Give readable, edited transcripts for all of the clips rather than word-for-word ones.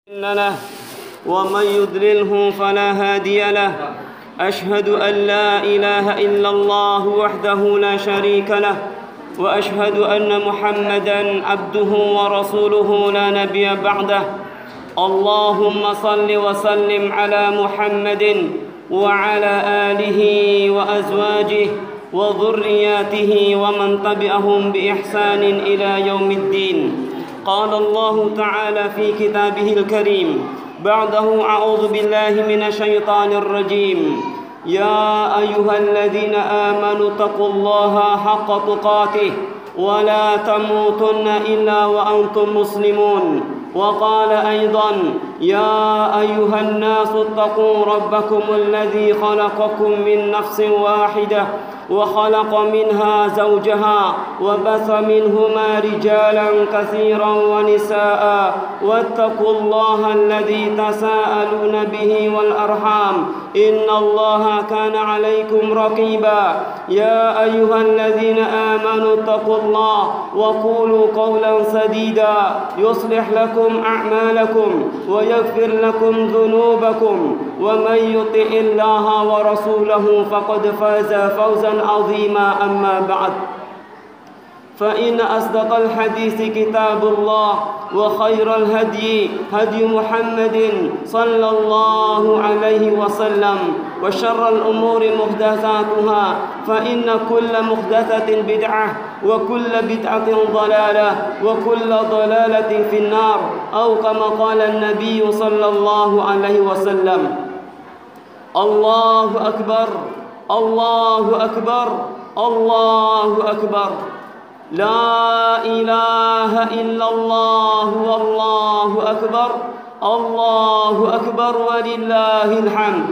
له ومن يضلله فلا هادي له. أشهد أن لا إله إلا الله وحده لا شريك له وأشهد أن محمدا عبده ورسوله لا نبي بعده. اللهم صل وسلم على محمد وعلى آله وأزواجه وذرياته ومن تبعهم بإحسان إلى يوم الدين. قال الله تعالى في كتابه الكريم بعده أعوذ بالله من الشيطان الرجيم. يا أيها الذين آمنوا اتقوا الله حق تقاته ولا تموتن إلا وأنتم مسلمون. وقال أيضا يا أيها الناس اتقوا ربكم الذي خلقكم من نفس واحدة وخلق منها زوجها وبث منهما رجالا كثيرا ونساء واتقوا الله الذي تساءلون به والأرحام إن الله كان عليكم رقيبا. يا أيها الذين آمنوا اتقوا الله وقولوا قولا سديدا يصلح لكم أعمالكم ويغفر لكم ذنوبكم ومن يطع الله ورسوله فقد فاز فوزا عظيما. أما بعد فإن أصدق الحديث كتاب الله وخير الهدي هدي محمد صلى الله عليه وسلم وشر الأمور محدثاتها فإن كل محدثة بدعة وكل بدعة ضلالة وكل ضلالة في النار أو كما قال النبي صلى الله عليه وسلم. الله أكبر الله أكبر الله أكبر لا إله إلا الله والله أكبر الله أكبر ولله الحمد.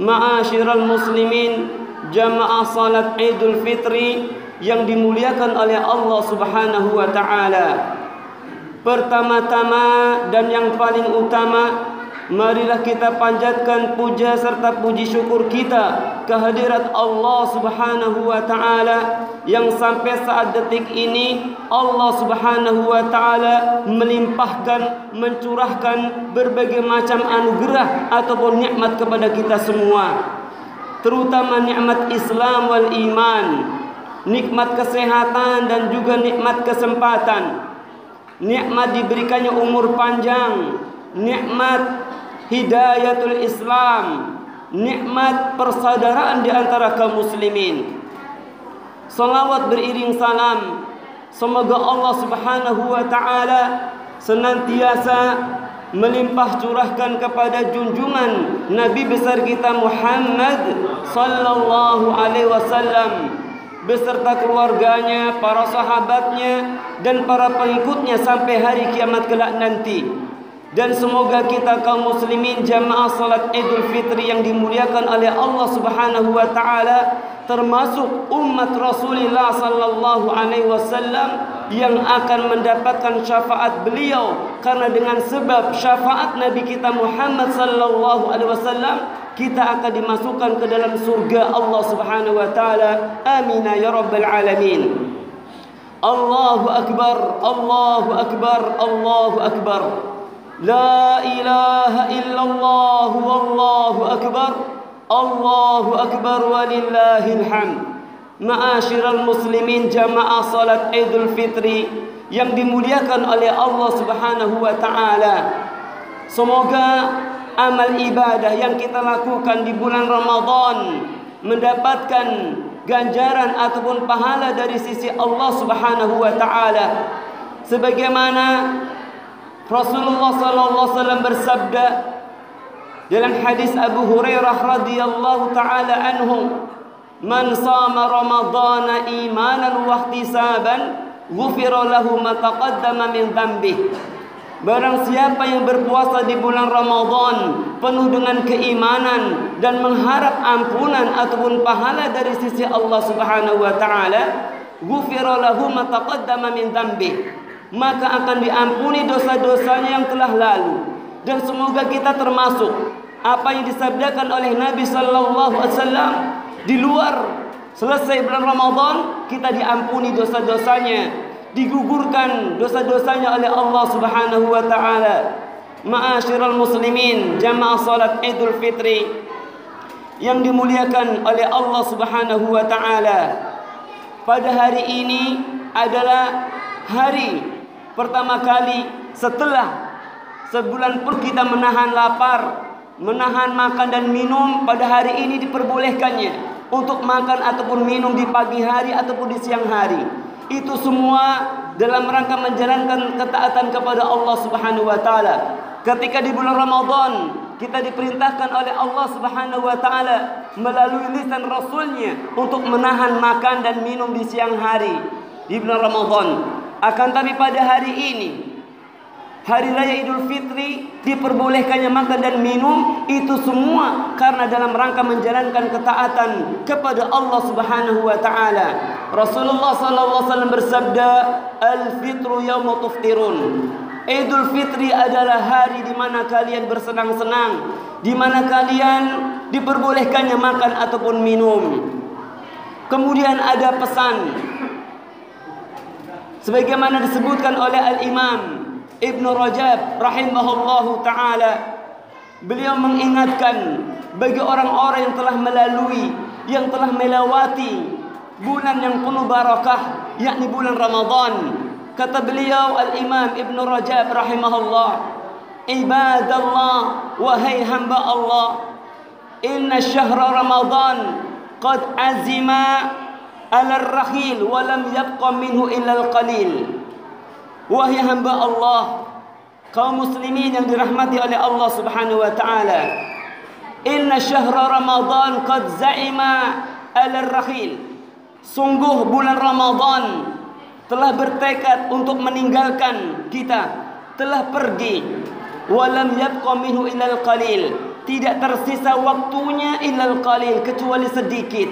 Ma'asyiral muslimin, jamaah salat Idul Fitri yang dimuliakan oleh Allah Subhanahu wa taala. Pertama-tama dan yang paling utama, marilah kita panjatkan puja serta puji syukur kita kehadirat Allah Subhanahu wa taala yang sampai saat detik ini Allah Subhanahu wa taala melimpahkan, mencurahkan berbagai macam anugerah ataupun nikmat kepada kita semua, terutama nikmat Islam wal iman, nikmat kesehatan dan juga nikmat kesempatan, nikmat diberikannya umur panjang, nikmat hidayatul Islam, nikmat persaudaraan di antara kaum muslimin. Salawat beriring salam, semoga Allah Subhanahu wa taala senantiasa melimpah curahkan kepada junjungan Nabi besar kita Muhammad sallallahu alaihi wasallam beserta keluarganya, para sahabatnya dan para pengikutnya sampai hari kiamat kelak nanti. Dan semoga kita kaum muslimin jamaah salat Idul Fitri yang dimuliakan oleh Allah Subhanahu wa taala termasuk umat Rasulullah sallallahu alaihi wasallam yang akan mendapatkan syafaat beliau, karena dengan sebab syafaat Nabi kita Muhammad sallallahu alaihi wasallam kita akan dimasukkan ke dalam surga Allah Subhanahu wa taala. Amin ya rabbal alamin. Allahu akbar Allahu akbar Allahu akbar. La ilaha illallah wallahu akbar Allahu akbar walillahil hamd. Ma'asyiral muslimin, jamaah salat Idul Fitri yang dimuliakan oleh Allah Subhanahu wa taala, semoga amal ibadah yang kita lakukan di bulan Ramadan mendapatkan ganjaran ataupun pahala dari sisi Allah Subhanahu wa taala, sebagaimana Rasulullah sallallahu alaihi wasallam bersabda dalam hadis Abu Hurairah radhiyallahu taala anhu, "Man shama Ramadhana imanan wa ihtisaban, ghufira lahu ma taqaddama min dhanbihi." Barang siapa yang berpuasa di bulan Ramadan penuh dengan keimanan dan mengharap ampunan ataupun pahala dari sisi Allah Subhanahu wa taala, ghufira lahu ma taqaddama min dhanbihi, maka akan diampuni dosa-dosanya yang telah lalu. Dan semoga kita termasuk apa yang disabdakan oleh Nabi sallallahu alaihi wasallam, di luar selesai bulan Ramadan kita diampuni dosa-dosanya, digugurkan dosa-dosanya oleh Allah Subhanahu wa taala. Ma'asyiral muslimin, jamaah salat Idul Fitri yang dimuliakan oleh Allah Subhanahu wa taala. Pada hari ini adalah hari pertama kali setelah sebulan pun kita menahan lapar, menahan makan dan minum. Pada hari ini diperbolehkannya untuk makan ataupun minum di pagi hari ataupun di siang hari. Itu semua dalam rangka menjalankan ketaatan kepada Allah Subhanahu wa taala. Ketika di bulan Ramadan kita diperintahkan oleh Allah Subhanahu wa taala melalui lisan Rasulnya untuk menahan makan dan minum di siang hari di bulan Ramadan. Akan tapi pada hari ini, hari raya Idul Fitri, diperbolehkannya makan dan minum itu semua karena dalam rangka menjalankan ketaatan kepada Allah Subhanahu wa taala. Rasulullah sallallahu alaihi wasallam bersabda, "Al-fitru yauma tuftirun." Idul Fitri adalah hari di mana kalian bersenang-senang, di mana kalian diperbolehkannya makan ataupun minum. Kemudian ada pesan sebagaimana disebutkan oleh Al-Imam Ibnu Rajab rahimahullahu taala. Beliau mengingatkan bagi orang-orang yang telah melalui, yang telah melewati bulan yang penuh barakah, yakni bulan Ramadan. Kata beliau Al-Imam Ibnu Rajab rahimahullah, "Ibadallah, wahai hamba Allah, inna syahra Ramadan qad azima ala ar-rakhil wa lam yabqa minhu illa al-qalil." Wahai hamba Allah, kaum muslimin yang dirahmati oleh Allah Subhanahu wa taala, inna syahra Ramadan qad za'ima ala ar-rakhil. Sungguh bulan Ramadan telah bertekad untuk meninggalkan kita, telah pergi. Walam yabqa minhu illal qalil. Tidak tersisa waktunya illal qalil, kecuali sedikit.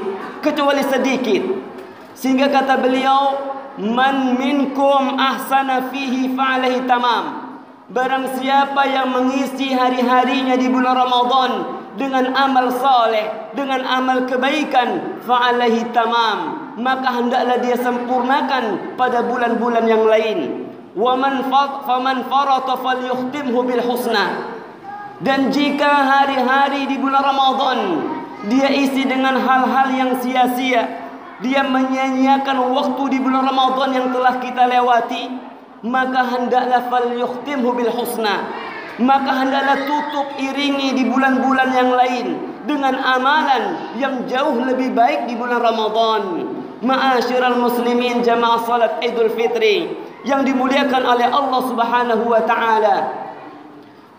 Sehingga kata beliau, man minkum ahsana fihi fa'alaihi tamam. Barang siapa yang mengisi hari-harinya di bulan Ramadan dengan amal saleh, dengan amal kebaikan, fa'alaihi tamam, maka hendaklah dia sempurnakan pada bulan-bulan yang lain. Faman farata falyukhtimhu bil husna. Dan jika hari-hari di bulan Ramadan dia isi dengan hal-hal yang sia-sia, dia menyia-nyiakan waktu di bulan Ramadan yang telah kita lewati, maka hendaklah falyukhtimhu bil husna, maka hendaklah tutup iringi di bulan-bulan yang lain dengan amalan yang jauh lebih baik di bulan Ramadan. Ma'asyiral muslimin, jamaah salat Idul Fitri yang dimuliakan oleh Allah Subhanahu wa taala.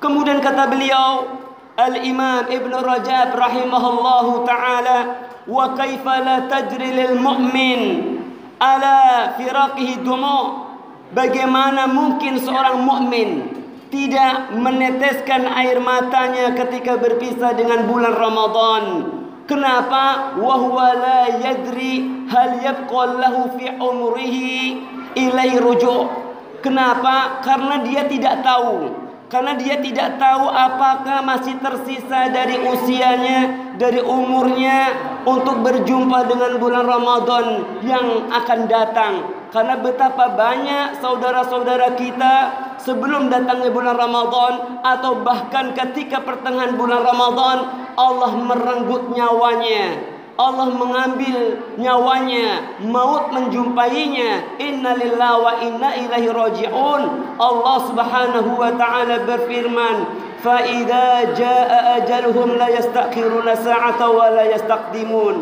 Kemudian kata beliau Al-Imam Ibnu Rajab rahimahullahu taala, wa kaifa la tajri lil mu'min ala firaqihi dumu'. Bagaimana mungkin seorang mukmin tidak meneteskan air matanya ketika berpisah dengan bulan Ramadan? Kenapa? Wa huwa la yadri hal yabqa lahu fi umrihi ilai ruju'. Kenapa? Karena dia tidak tahu. Karena dia tidak tahu apakah masih tersisa dari usianya, dari umurnya untuk berjumpa dengan bulan Ramadan yang akan datang. Karena betapa banyak saudara-saudara kita sebelum datangnya bulan Ramadan atau bahkan ketika pertengahan bulan Ramadan Allah merenggut nyawanya, Allah mengambil nyawanya, maut menjumpainya. Innalillahi wa inna ilaihi raji'un. Allah Subhanahu wa taala berfirman, fa idza jaa ajaluhum la yastakhiruna sa'atan wa la yastaqdimun.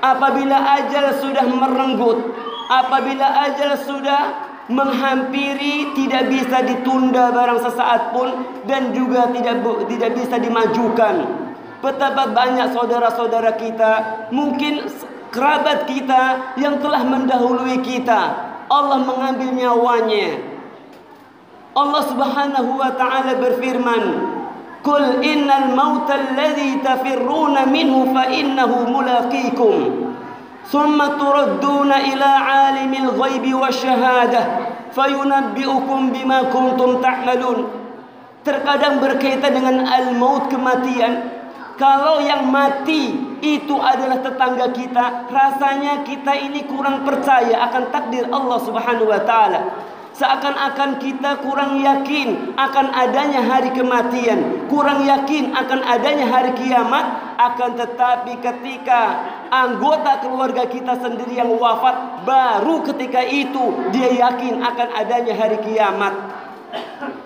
Apabila ajal sudah merenggut, apabila ajal sudah menghampiri, tidak bisa ditunda barang sesaat pun dan juga tidak bisa dimajukan. Betapa banyak saudara-saudara kita, mungkin kerabat kita yang telah mendahului kita, Allah mengambil nyawanya. Allah Subhanahu wa taala berfirman, "Qul innal mauta alladhi tafirruna minhu fa innahu mulaqikum. Thumma turadduna ila 'alimil ghaibi wasyahadah fayunabbi'ukum bima kuntum ta'malun." Terkadang berkaitan dengan al-maut, kematian. Kalau yang mati itu adalah tetangga kita, rasanya kita ini kurang percaya akan takdir Allah Subhanahu wa taala. Seakan-akan kita kurang yakin akan adanya hari kematian, kurang yakin akan adanya hari kiamat. Akan tetapi ketika anggota keluarga kita sendiri yang wafat, baru ketika itu dia yakin akan adanya hari kiamat,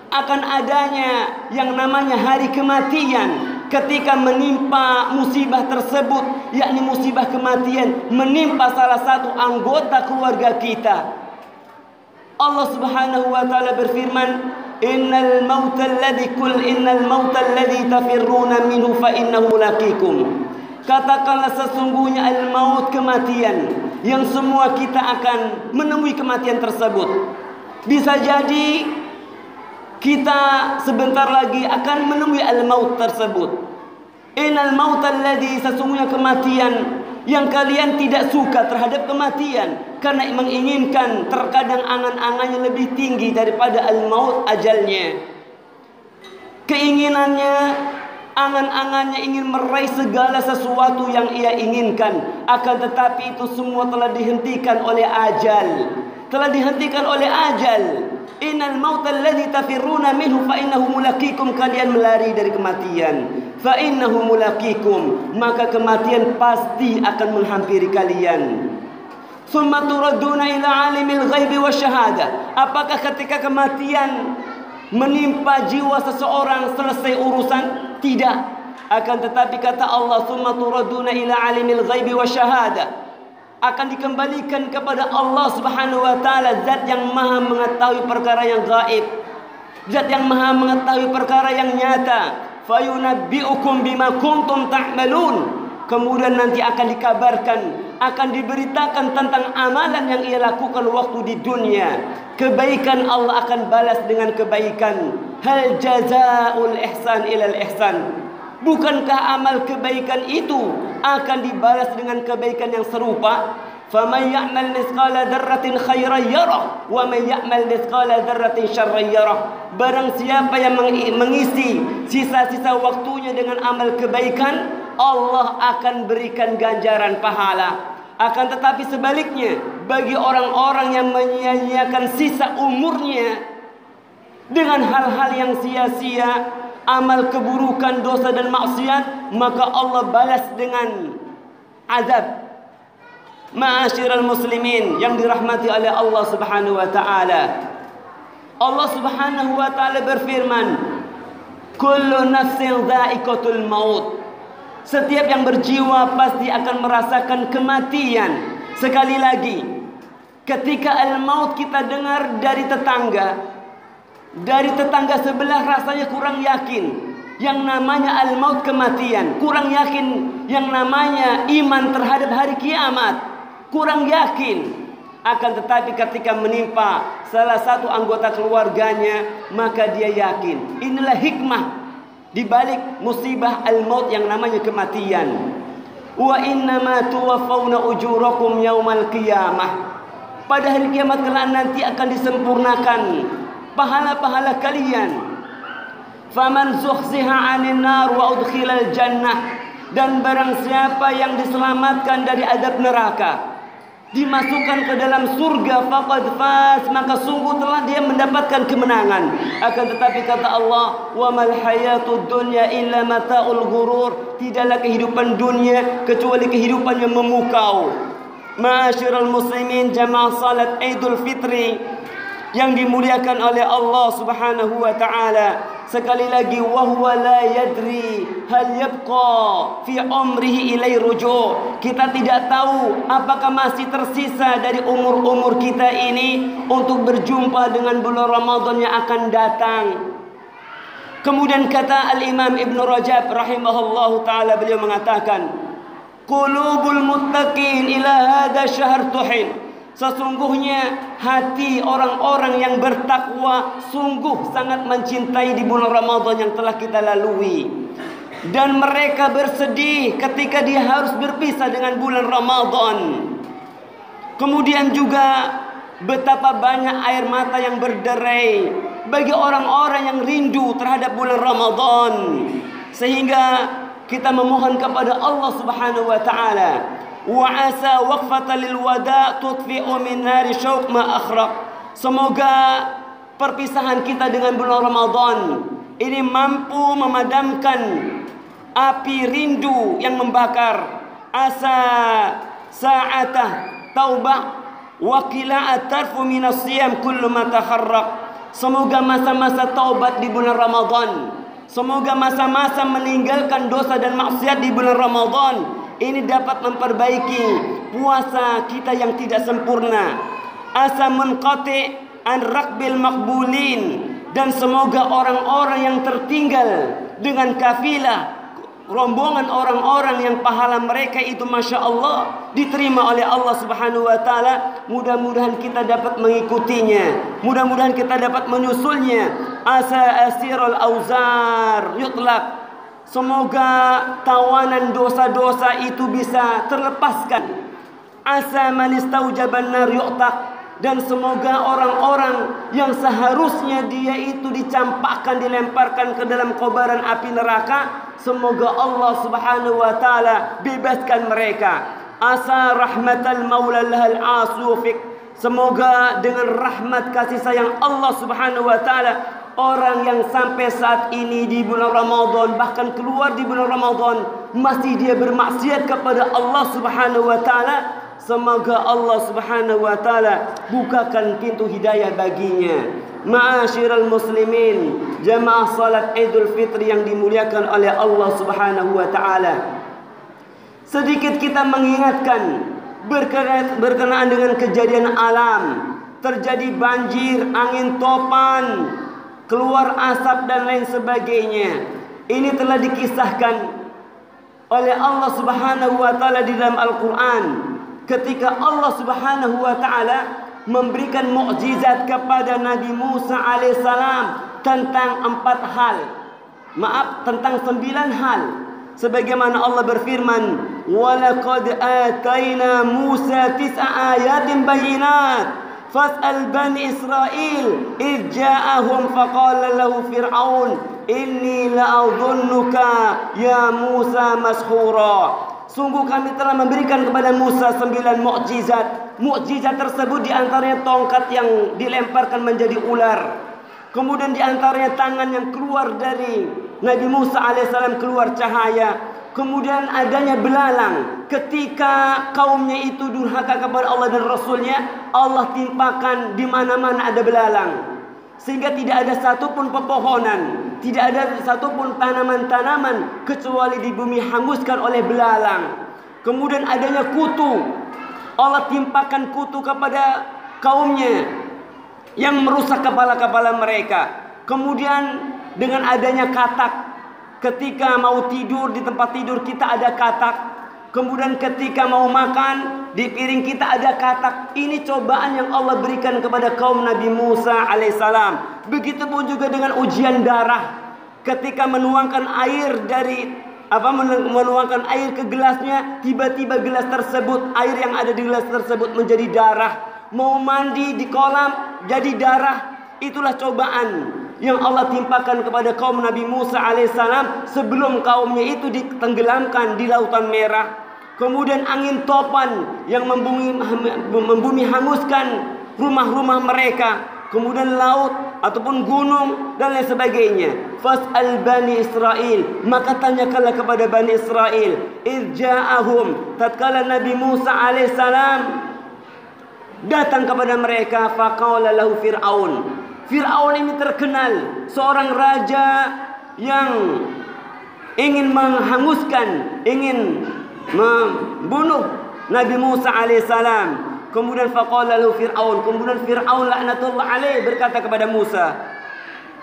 akan adanya yang namanya hari kematian. Ketika menimpa musibah tersebut, yakni musibah kematian, menimpa salah satu anggota keluarga kita, Allah Subhanahu wa taala berfirman, innal mauta alladhi tafirruna minhu fa innahu laqikum. Katakanlah sesungguhnya al-maut, kematian, yang semua kita akan menemui kematian tersebut. Bisa jadi kita sebentar lagi akan menemui al-maut tersebut. Innal mauta alladhi, sesungguhnya kematian yang kalian tidak suka terhadap kematian, karena menginginkan, terkadang angan-angannya lebih tinggi daripada al-maut, ajalnya. Keinginannya, angan-angannya ingin meraih segala sesuatu yang ia inginkan, akan tetapi itu semua telah dihentikan oleh ajal. Telah dihentikan oleh ajal. Innal mauta alladhi tafirruna minhu fa innahu mulaqikum, kalian melari dari kematian. Fa innahu mulaqikum, maka kematian pasti akan menghampiri kalian. Summa turadduna ila alimil ghaibi wasyahada. Apakah ketika kematian menimpa jiwa seseorang selesai urusan? Tidak. Akan tetapi kata Allah, summa turadduna ila alimil ghaibi wasyahada, akan dikembalikan kepada Allah Subhanahu wa taala, zat yang maha mengetahui perkara yang gaib, zat yang maha mengetahui perkara yang nyata. Fayunabbi'ukum bima kuntum ta'malun. Kemudian nanti akan dikabarkan, akan diberitakan tentang amalan yang ia lakukan waktu di dunia. Kebaikan Allah akan balas dengan kebaikan. Hal jazaa'ul ihsan ilal ihsan. Bukankah amal kebaikan itu akan dibalas dengan kebaikan yang serupa? Faman ya'mal mithqala dzarratin khairan yarah wa man ya'mal mithqala dzarratin syarran yarah. Barang siapa yang mengisi sisa-sisa waktunya dengan amal kebaikan, Allah akan berikan ganjaran pahala. Akan tetapi sebaliknya, bagi orang-orang yang menyia-nyiakan sisa umurnya dengan hal-hal yang sia-sia, amal keburukan, dosa dan maksiat, maka Allah balas dengan azab. Ma'asyiral muslimin yang dirahmati oleh Allah Subhanahu wa taala. Allah Subhanahu wa taala berfirman, kullu nafsin dha'iqatul maut. Setiap yang berjiwa pasti akan merasakan kematian. Sekali lagi, ketika al-maut kita dengar dari tetangga sebelah, rasanya kurang yakin yang namanya al-maut, kematian. Kurang yakin yang namanya iman terhadap hari kiamat. Kurang yakin. Akan tetapi ketika menimpa salah satu anggota keluarganya, maka dia yakin. Inilah hikmah di balik musibah al-maut yang namanya kematian. Wa innama tuwaffawna ujurakum yaumal qiyamah. Pada hari kiamat kelak nanti akan disempurnakan pahala-pahala kalian. Faman zuhziha 'anil nar wa udkhilal jannah. Dan barang siapa yang diselamatkan dari azab neraka, dimasukkan ke dalam surga, faqad faz, maka sungguh telah dia mendapatkan kemenangan. Akan tetapi kata Allah, wa mal hayatud dunya illa mata'ul ghurur. Tidaklah kehidupan dunia kecuali kehidupan yang memukau. Ma'asyiral muslimin, jamaah salat Idul Fitri yang dimuliakan oleh Allah Subhanahu wa taala. Sekali lagi, wa huwa la yadri hal yabqa fi umrihi ilai ruju'. Kita tidak tahu apakah masih tersisa dari umur-umur kita ini untuk berjumpa dengan bulan Ramadan yang akan datang. Kemudian kata Al-Imam Ibn Rajab rahimahullahu taala, beliau mengatakan, qulubul muttaqin ila hadha syahr tuhin. Sesungguhnya hati orang-orang yang bertakwa sungguh sangat mencintai di bulan Ramadan yang telah kita lalui. Dan mereka bersedih ketika dia harus berpisah dengan bulan Ramadan. Kemudian juga betapa banyak air mata yang berderai bagi orang-orang yang rindu terhadap bulan Ramadan. Sehingga kita memohon kepada Allah Subhanahu wa taala, wa asa waqfata lil wada' tudfi'u min nari syauq ma akhraq. Semoga perpisahan kita dengan bulan Ramadan ini mampu memadamkan api rindu yang membakar. Asa sa'atah taubah wa qila'at tarfu minas siyam kullu ma takharraq. Semoga masa-masa taubat di bulan Ramadan, semoga masa-masa meninggalkan dosa dan maksiat di bulan Ramadan ini dapat memperbaiki puasa kita yang tidak sempurna. Asa munqati an raqbil maqbulin, dan semoga orang-orang yang tertinggal dengan kafilah rombongan orang-orang yang pahala mereka itu Masya Allah diterima oleh Allah Subhanahu wa Ta'ala, mudah-mudahan kita dapat mengikutinya, mudah-mudahan kita dapat menyusulnya. Asa asirul auzar yutlaq, semoga tawanan dosa-dosa itu bisa terlepaskan. Asa man istaujaban nar yu'taq, dan semoga orang-orang yang seharusnya dia itu dicampakkan, dilemparkan ke dalam kobaran api neraka, semoga Allah Subhanahu wa Ta'ala bebaskan mereka. Asa rahmatal maula lahal asufik, semoga dengan rahmat kasih sayang Allah Subhanahu wa Ta'ala, orang yang sampai saat ini di bulan Ramadan, bahkan keluar di bulan Ramadan, masih dia bermaksiat kepada Allah Subhanahu wa Ta'ala, semoga Allah Subhanahu wa Ta'ala bukakan pintu hidayah baginya. Ma'asyiral muslimin, jamaah salat Idul Fitri yang dimuliakan oleh Allah Subhanahu wa Ta'ala, sedikit kita mengingatkan berkenaan dengan kejadian alam. Terjadi banjir, angin topan, keluar asap dan lain sebagainya. Ini telah dikisahkan oleh Allah Subhanahu wa Ta'ala di dalam Al-Quran, ketika Allah Subhanahu wa Ta'ala memberikan mukjizat kepada Nabi Musa alaihissalam tentang 4 hal. Tentang 9 hal. Sebagaimana Allah berfirman, "Walaqad atayna Musa 9 ayatin bayyinat fas'al bani Israil id ja'ahum faqala lahu fir'aun inni la'adhunnuka ya Musa mashura." Sungguh kami telah memberikan kepada Musa 9 mukjizat. Mukjizat tersebut diantaranya tongkat yang dilemparkan menjadi ular. Kemudian diantaranya tangan yang keluar dari Nabi Musa alaihissalam keluar cahaya. Kemudian adanya belalang. Ketika kaumnya itu durhaka kepada Allah dan Rasulnya, Allah timpakan di mana-mana ada belalang. Sehingga tidak ada satupun pepohonan, tidak ada satupun tanaman-tanaman kecuali di bumi hanguskan oleh belalang. Kemudian adanya kutu. Allah timpakan kutu kepada kaumnya yang merusak kepala-kepala mereka. Kemudian dengan adanya katak, ketika mau tidur di tempat tidur kita ada katak. Kemudian ketika mau makan di piring kita ada katak. Ini cobaan yang Allah berikan kepada kaum Nabi Musa alaihissalam. Begitupun juga dengan ujian darah. Ketika menuangkan air menuangkan air ke gelasnya, tiba-tiba gelas tersebut, air yang ada di gelas tersebut menjadi darah. Mau mandi di kolam jadi darah. Itulah cobaan yang Allah timpakan kepada kaum Nabi Musa alaihissalam sebelum kaumnya itu ditenggelamkan di Lautan Merah. Kemudian angin topan yang membumi hanguskan rumah-rumah mereka. Kemudian laut ataupun gunung dan lain sebagainya. Fas'al bani Israil, maka tanyakanlah kepada bani Israil. Irja'ahum, tatkala Nabi Musa alaihissalam datang kepada mereka, faqala lahu Fir'aun. Fir'aun ini terkenal seorang raja yang ingin menghanguskan, ingin membunuh Nabi Musa alaihissalam. Kemudian faqala lahu Fir'aun, kemudian Fir'aun laknatullah alaih berkata kepada Musa,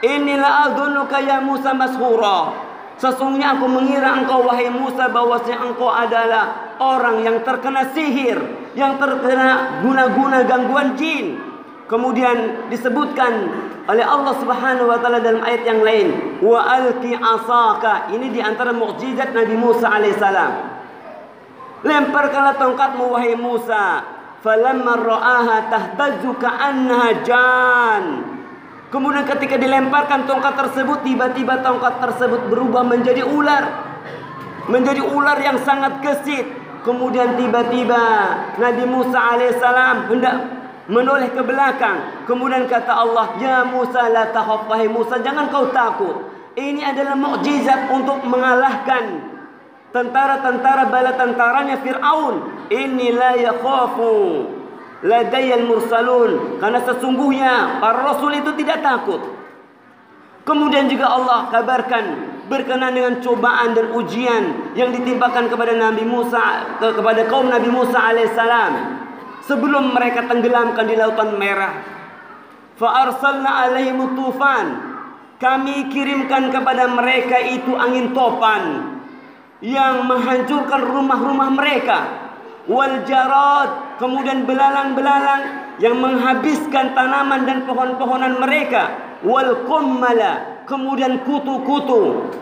"Inni la'adhunnuka ya Musa mashura." Sesungguhnya aku mengira engkau wahai Musa bahwasanya engkau adalah orang yang terkena sihir, yang terkena guna-guna gangguan jin. Kemudian disebutkan oleh Allah Subhanahu wa Ta'ala dalam ayat yang lain, wa alqi asaka. Ini di antara mukjizat Nabi Musa alaihissalam. Lemparkanlah tongkatmu wahai Musa. Falamma ra'aha tahtazzu ka'annaha jan. Kemudian ketika dilemparkan tongkat tersebut, tiba-tiba tongkat tersebut berubah menjadi ular. Menjadi ular yang sangat gesit. Kemudian tiba-tiba Nabi Musa alaihissalam hendak menoleh ke belakang. Kemudian kata Allah, ya Musa la takhaf, wahai Musa jangan kau takut. Ini adalah mukjizat untuk mengalahkan tentara-tentara bala tentaranya Fir'aun. Inni la yakhafu ladayal mursalun, karena sesungguhnya para rasul itu tidak takut. Kemudian juga Allah kabarkan berkenaan dengan cobaan dan ujian yang ditimpakan kepada Nabi Musa, kepada kaum Nabi Musa alaihissalam sebelum mereka tenggelamkan di Lautan Merah. Fa arsalna alaihim tufan, kami kirimkan kepada mereka itu angin topan yang menghancurkan rumah-rumah mereka. Wal jarad, kemudian belalang-belalang yang menghabiskan tanaman dan pohon-pohonan mereka. Wal qummala, kemudian kutu-kutu.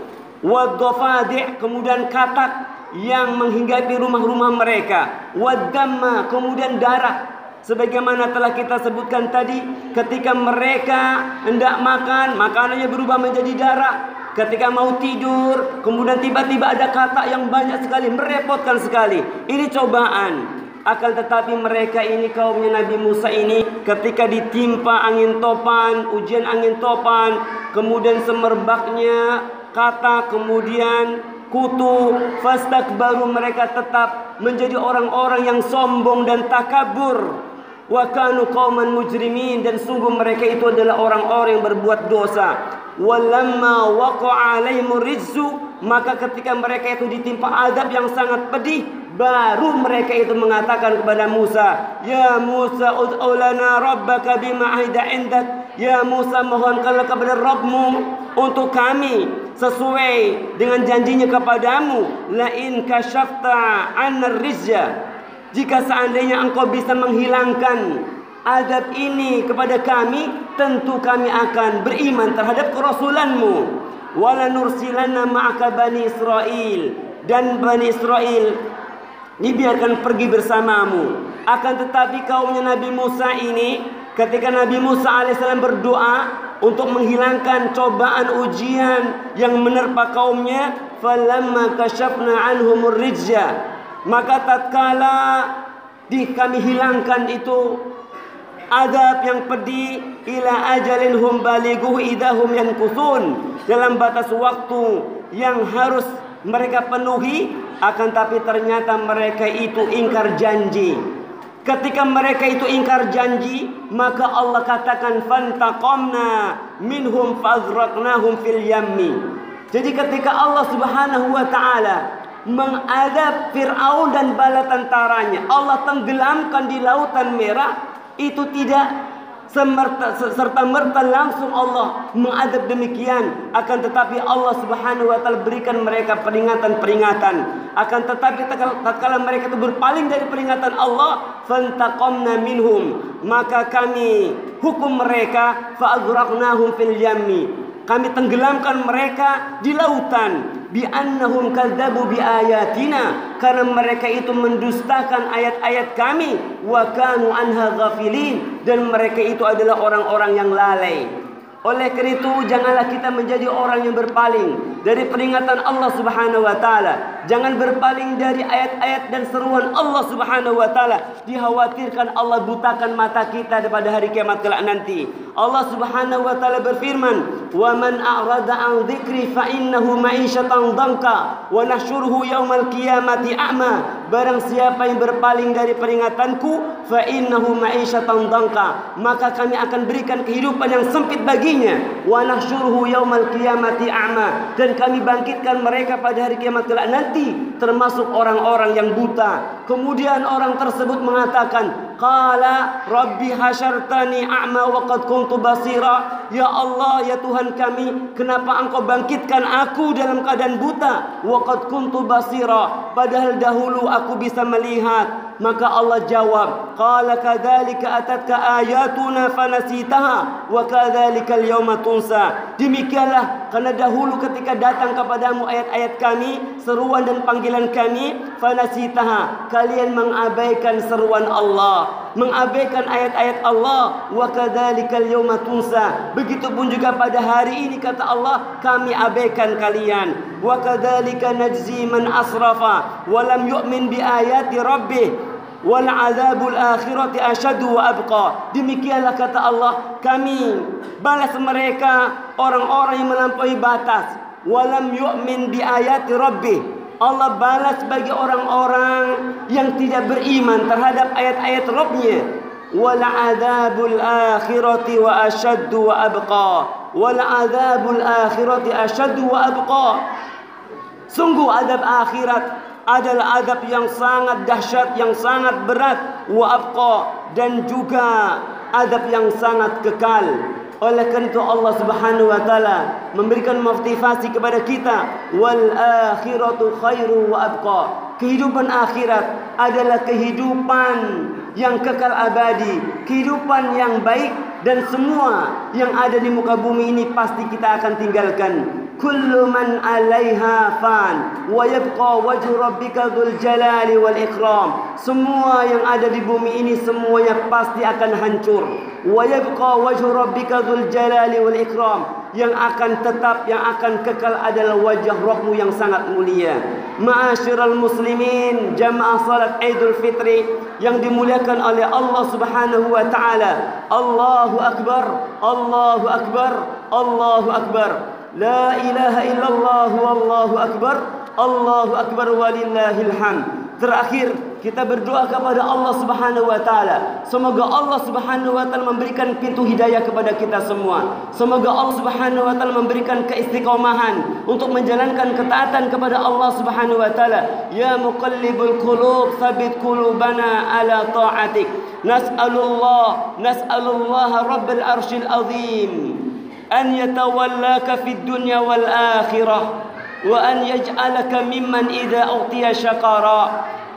Wad dafadi', kemudian katak yang menghinggapi rumah-rumah mereka. Wad damma, kemudian darah. Sebagaimana telah kita sebutkan tadi, ketika mereka hendak makan, makanannya berubah menjadi darah. Ketika mau tidur, kemudian tiba-tiba ada katak yang banyak sekali, merepotkan sekali. Ini cobaan. Akan tetapi mereka ini, kaumnya Nabi Musa ini, ketika ditimpa angin topan, ujian angin topan, kemudian semerbaknya katak, kemudian kutu, fastakbaru, mereka tetap menjadi orang-orang yang sombong dan takabur. Wa kanu qauman mujrimin, dan sungguh mereka itu adalah orang-orang yang berbuat dosa. Walamma waqa'a alaihimur rijzu, maka ketika mereka itu ditimpa azab yang sangat pedih, baru mereka itu mengatakan kepada Musa, ya Musa ud'u lana rabbaka bima ahida indak. Ya Musa, mohonkanlah kepada Rabbmu untuk kami sesuai dengan janjinya kepadamu. La in kasyafta 'annar rijza, jika seandainya engkau bisa menghilangkan azab ini kepada kami, tentu kami akan beriman terhadap kerasulanmu. Wala nursilanna ma'aka bani Israel, dan Bani Israel dibiarkan pergi bersamamu. Akan tetapi kaumnya Nabi Musa ini, ketika Nabi Musa alaihissalam berdoa untuk menghilangkan cobaan ujian yang menerpa kaumnya, falamma kasyafna anhumur rijza, maka tatkala kami hilangkan itu azab yang pedih, ila ajalin hum balighuh idahum yankusun, dalam batas waktu yang harus mereka penuhi, akan tapi ternyata mereka itu ingkar janji. Ketika mereka itu ingkar janji, maka Allah katakan fantaqamna minhum fazraqnahum fil yammi. Jadi ketika Allah Subhanahu wa taala mengadab Fir'aun dan bala tentaranya, Allah tenggelamkan di Lautan Merah, itu tidak serta-merta langsung Allah mengadab demikian. Akan tetapi Allah Subhanahu wa taala berikan mereka peringatan-peringatan. Akan tetapi tatkala mereka itu berpaling dari peringatan Allah, fantaqamna minhum, maka kami hukum mereka, fa'aghraqnahum fil yammi, kami tenggelamkan mereka di lautan. Bi'annahum kadzabu biayatina, karena mereka itu mendustakan ayat-ayat kami. Wa kanu anha ghafilin, dan mereka itu adalah orang-orang yang lalai. Oleh karena itu, janganlah kita menjadi orang yang berpaling dari peringatan Allah Subhanahu wa taala. Jangan berpaling dari ayat-ayat dan seruan Allah Subhanahu wa taala. Dikhawatirkan Allah butakan mata kita pada hari kiamat kelak nanti. Allah Subhanahu wa taala berfirman, "Wa man a'rada 'an dzikri fa innahu ma'isyatan dhanka wa nahsyuruhu yaumal qiyamati a'ma." Barang siapa yang berpaling dari peringatanku, fa innahu ma'isyatan dhanka, maka kami akan berikan kehidupan yang sempit baginya. Wa nahsyuruhu yaumal qiyamati a'ma, dan kami bangkitkan mereka pada hari kiamat kelak nanti termasuk orang-orang yang buta. Kemudian orang tersebut mengatakan, qala rabbi hasyartani a'ma wa qad kuntu basira. Ya Allah, ya Tuhan kami, kenapa engkau bangkitkan aku dalam keadaan buta? Wa qad kuntu basira, padahal dahulu aku bisa melihat. Maka Allah jawab, qala kadzalika atatka ayatuna fanasitaha wa kadzalika al-yauma tunsa. Demikianlah, karena dahulu ketika datang kepadamu ayat-ayat kami, seruan dan panggilan kami, fanasitaha, kalian mengabaikan seruan Allah, mengabaikan ayat-ayat Allah. Wa kadzalika al-yauma tunsa, begitupun juga pada hari ini kata Allah, kami abaikan kalian. Wa kadzalika najzi man asrafa wa lam yu'min bi ayati rabbih. wal azabul akhirati asyaddu wa abqa. Demikianlah kata Allah, kami balas mereka orang-orang yang melampaui batas. Walam yu'min bi ayati rabbih. Allah balas bagi orang-orang yang tidak beriman terhadap ayat-ayat Rabb-Nya. Wal azabul akhirati wa asyaddu wa abqa. Wal azabul akhirati asyaddu wa abqa. Sungguh azab akhirat adalah azab yang sangat dahsyat, yang sangat berat, wa abqa, dan juga azab yang sangat kekal. Oleh karena itu Allah Subhanahu wa taala memberikan motivasi kepada kita, wal akhiratu khairu wa abqa. Kehidupan akhirat adalah kehidupan yang kekal abadi, kehidupan yang baik, dan semua yang ada di muka bumi ini pasti kita akan tinggalkan. Kullu man 'alaiha fan wa yabqa wajhu rabbika dzul jalali wal ikram. Semua yang ada di bumi ini semuanya pasti akan hancur. Wa yabqa wajhu rabbika dzul jalali wal ikram. Yang akan tetap, yang akan kekal adalah wajah Rabbmu yang sangat mulia. Ma'asyiral muslimin, jamaah salat Idul Fitri yang dimuliakan oleh Allah Subhanahu wa taala. Allahu akbar, Allahu akbar, Allahu akbar. La ilaha illallah wallahu akbar, Allahu akbar walillahil hamd. Terakhir, kita berdoa kepada Allah Subhanahu wa taala. Semoga Allah Subhanahu wa taala memberikan pintu hidayah kepada kita semua. Semoga Allah Subhanahu wa taala memberikan keistiqomahan untuk menjalankan ketaatan kepada Allah Subhanahu wa taala. Ya muqallibul qulub, tsabbit qulubana ala ta'atik. Nas'alullah rabbal arsyil azim أن يتولاك في الدنيا والآخرة وأن يجعلك ممن إذا أعطي شكرا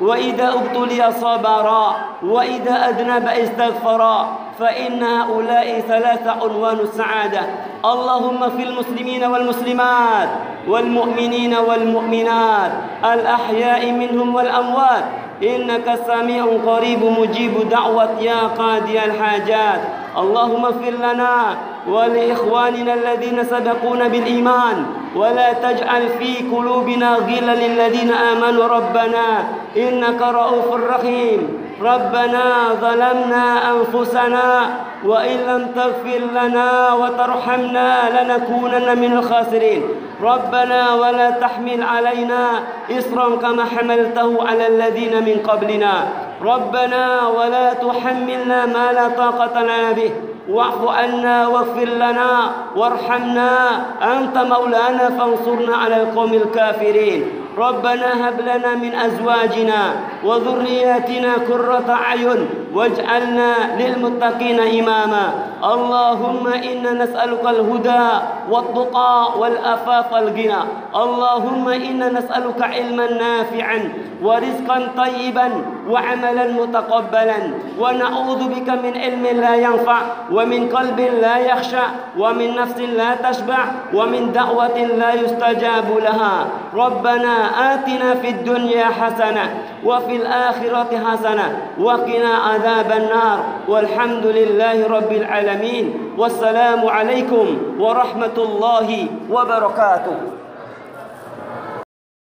وإذا ابتلي صبرا وإذا أذنب استغفرا فإن هؤلاء ثلاثة عنوان السعادة. اللهم في المسلمين والمسلمات والمؤمنين والمؤمنات الأحياء منهم والأموات إنك سميع قريب مجيب دعوة يا قاضي الحاجات. اللهم اغفر لنا ولإخواننا الذين سبقونا بالإيمان ولا تجعل في قلوبنا غلا للذين آمنوا ربنا إنك رؤوف رحيم. ربنا ظلمنا أنفسنا وإن لم تغفر لنا وترحمنا لنكونن من الخاسرين. ربنا ولا تحمل علينا إصرا كما حملته على الذين من قبلنا. ربنا ولا تحملنا ما لا طاقة لنا به واعف عنا واغفر لنا وارحمنا أنت مولانا فانصرنا على القوم الكافرين. ربنا هب لنا من أزواجنا وذرياتنا قرة أعين واجعلنا للمتقين إماما. اللهم إنا نسألك الهدى والتقى والعفاف والغنى. اللهم إنا نسألك علما نافعا ورزقا طيبا وعملا متقبلا ونعوذ بك من علم لا ينفع ومن قلب لا يخشع ومن نفس لا تشبع ومن دعوة لا يستجاب لها. ربنا آتنا في الدنيا حسنة وفي الآخرة حسنة وقنا عذاب النار والحمد لله رب العالمين. والسلام عليكم ورحمة الله وبركاته.